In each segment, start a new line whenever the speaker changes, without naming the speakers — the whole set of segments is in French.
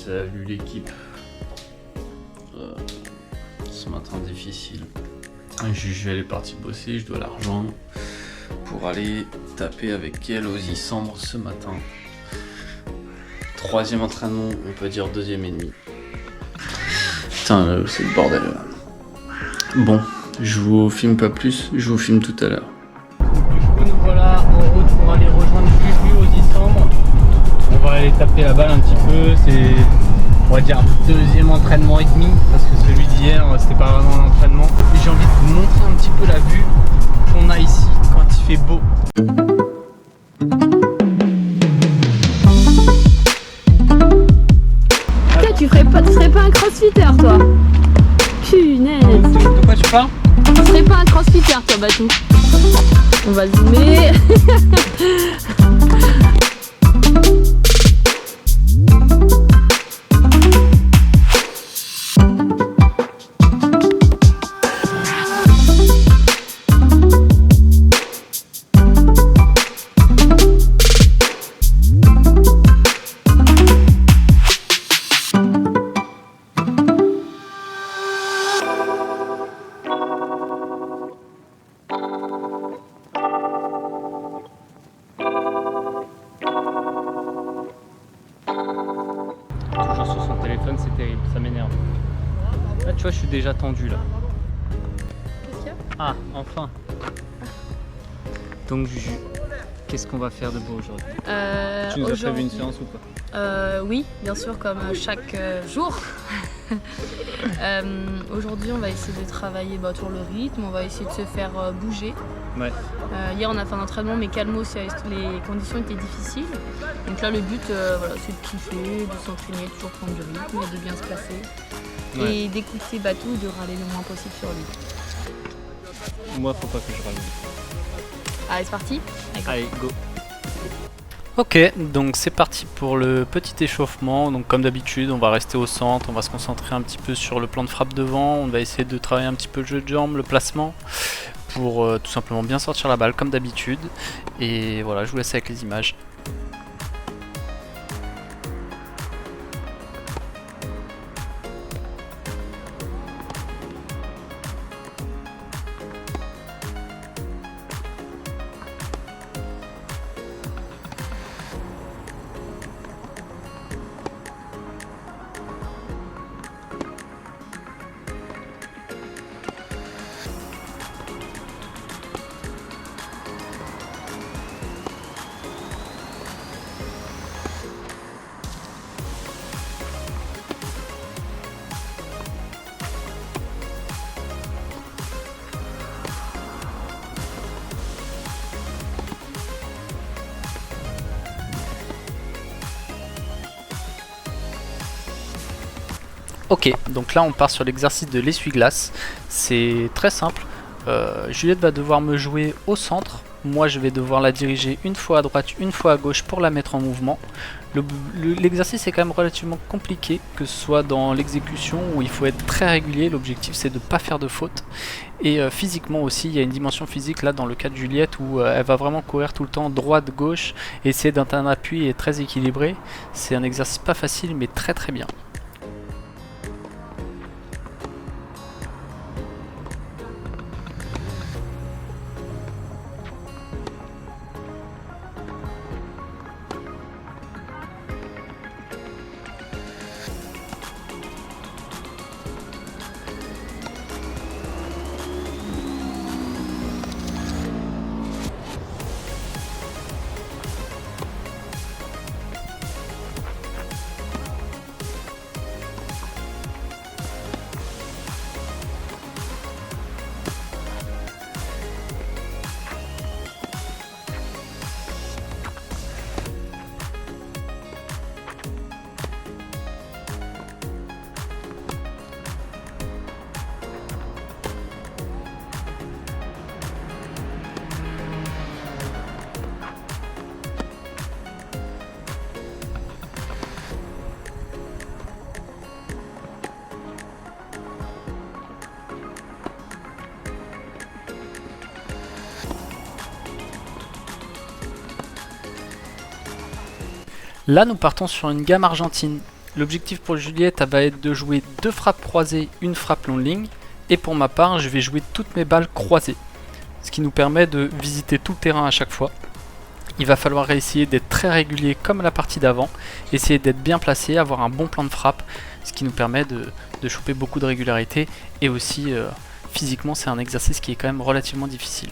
Salut l'équipe. Ce matin difficile. Juju elle est partie bosser, je dois la rejoindre pour aller taper avec elle aux Isambres ce matin. Troisième entraînement, on peut dire deuxième et demi. Putain, c'est le bordel là. Bon, je vous filme pas plus, je vous filme tout à l'heure.
Du coup, nous voilà en route pour aller rejoindre Juju aux Isambres. On va aller taper la balle un petit peu, c'est, on va dire, deuxième entraînement et demi, parce que celui d'hier, c'était pas vraiment un entraînement. Et j'ai envie de vous montrer un petit peu la vue qu'on a ici quand il fait beau.
Toi, tu serais pas un crossfitter, toi? Punaise!
De quoi tu parles?
Tu serais pas un crossfitter, toi, Batou? On va zoomer.
Toujours sur son téléphone, c'est terrible, ça m'énerve. Là, tu vois, je suis déjà tendu là.
Qu'est-ce qu'il y a?
Ah, enfin. Donc Juju, qu'est-ce qu'on va faire de beau aujourd'hui? Tu nous as prévu une séance ou pas?
Oui, bien sûr, comme chaque jour. Aujourd'hui, on va essayer de travailler toujours le rythme, on va essayer de se faire bouger.
Ouais.
Hier, on a fait un entraînement, mais calmos, les conditions étaient difficiles. Donc là, le but, voilà, c'est de kiffer, de s'entraîner, toujours prendre du rythme et de bien se placer.
Ouais.
Et d'écouter Batou, de râler le moins possible sur lui.
Moi, faut pas que je râle.
Allez, c'est parti.
Allez, go. Ok, donc c'est parti pour le petit échauffement. Donc comme d'habitude, on va rester au centre, on va se concentrer un petit peu sur le plan de frappe devant, on va essayer de travailler un petit peu le jeu de jambes, le placement, pour tout simplement bien sortir la balle comme d'habitude. Et voilà, je vous laisse avec les images. Ok, donc là on part sur l'exercice de l'essuie-glace. C'est très simple. Juliette va devoir me jouer au centre. Moi je vais devoir la diriger une fois à droite, une fois à gauche pour la mettre en mouvement. L'exercice est quand même relativement compliqué, que ce soit dans l'exécution où il faut être très régulier. L'objectif c'est de ne pas faire de faute. Et physiquement aussi, il y a une dimension physique là dans le cas de Juliette où elle va vraiment courir tout le temps droite-gauche, essayer d'un appui et très équilibré. C'est un exercice pas facile mais très très bien. Là, nous partons sur une gamme argentine. L'objectif pour Juliette va être de jouer 2 frappes croisées, une frappe longue ligne, et pour ma part je vais jouer toutes mes balles croisées, ce qui nous permet de visiter tout le terrain à chaque fois. Il va falloir essayer d'être très régulier comme la partie d'avant, essayer d'être bien placé, avoir un bon plan de frappe, ce qui nous permet de choper beaucoup de régularité, et aussi physiquement c'est un exercice qui est quand même relativement difficile.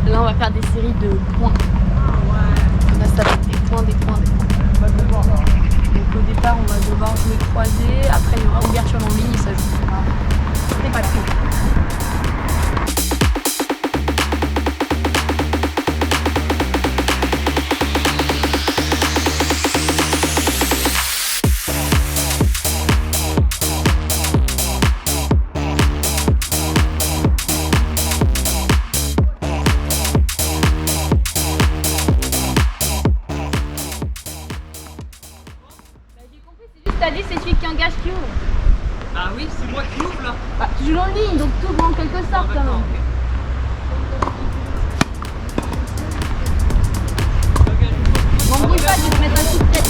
Là, on va faire des séries de points. Là, ça va être des points, des points, des points. Donc au départ, on va devoir jouer croisé. Après, il y aura ouverture en ligne et ça joue. C'est pas tout. T'as dit c'est celui qui engage qui ouvre.
Ah oui, c'est moi qui ouvre là.
Bah, tu joues en ligne, donc tu ouvres en quelque sorte quand même. M'embrouille pas, je vais te mettre un coup de tête.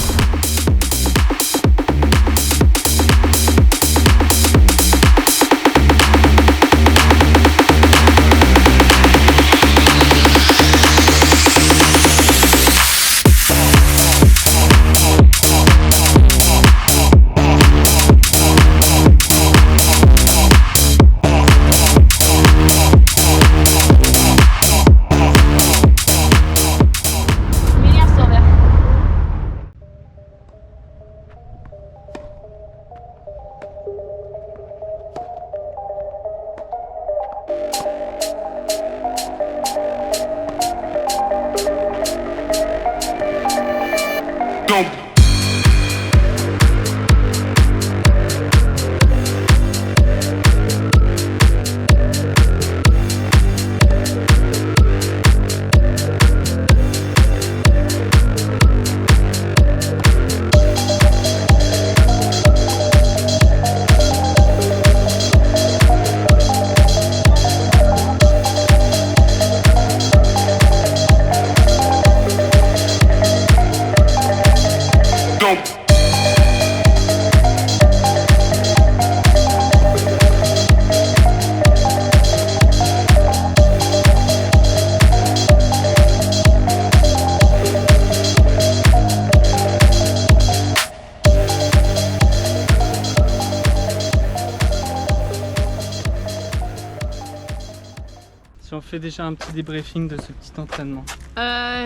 Si on fait déjà un petit débriefing de ce petit entraînement.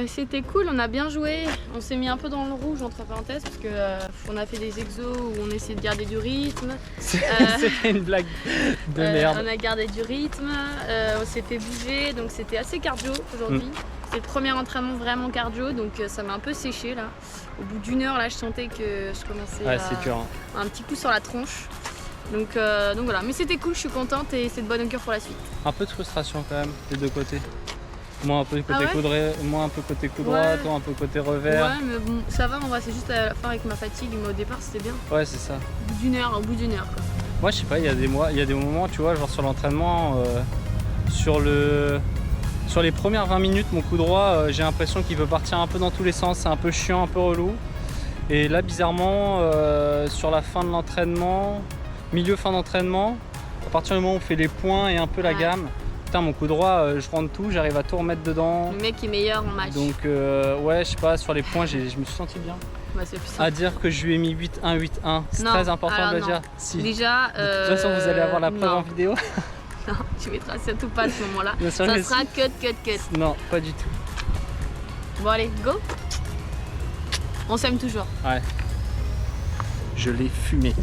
C'était cool, on a bien joué. On s'est mis un peu dans le rouge entre parenthèses parce que on a fait des exos où on essayait de garder du rythme.
C'était une blague de merde.
On a gardé du rythme, on s'est fait bouger, donc c'était assez cardio aujourd'hui. C'est le premier entraînement vraiment cardio, donc ça m'a un peu séché là. Au bout d'une heure là, je sentais que je commençais à
c'est dur, hein.
Un petit coup sur la tronche. Donc voilà, mais c'était cool, je suis contente et c'est de bonne augure pour la suite.
Un peu de frustration quand même des deux côtés. Moi un peu côté
Ah ouais
moi un peu côté coup droit,
Ouais.
toi un peu côté revers.
Ouais, mais bon, ça va, en vrai, c'est juste à la fin avec ma fatigue, mais au départ, c'était bien.
Ouais, c'est ça.
Au bout d'une heure, quoi.
Moi, je sais pas, il y a des moments, tu vois, genre sur l'entraînement, sur les premières 20 minutes, mon coup droit, j'ai l'impression qu'il veut partir un peu dans tous les sens, c'est un peu chiant, un peu relou. Et là, bizarrement, sur la fin de l'entraînement, fin d'entraînement, à partir du moment où on fait les points et un peu la
Ouais.
gamme, putain, mon coup droit, je rentre tout, j'arrive à tout remettre dedans.
Le mec est meilleur en match.
Donc, ouais, je sais pas, sur les points, je me suis senti bien.
Bah, c'est plus
À
simple.
dire que je lui ai mis 8-1, 8-1, c'est
Non,
très important
alors
de le
non.
dire. Si.
Déjà,
De toute façon, vous allez avoir la preuve
non.
en vidéo.
Non, tu mettras surtout pas à ce moment-là.
Bien sûr
Ça
que
sera cut.
Non, pas du tout.
Bon, allez, go. On s'aime toujours.
Ouais. Je l'ai fumé.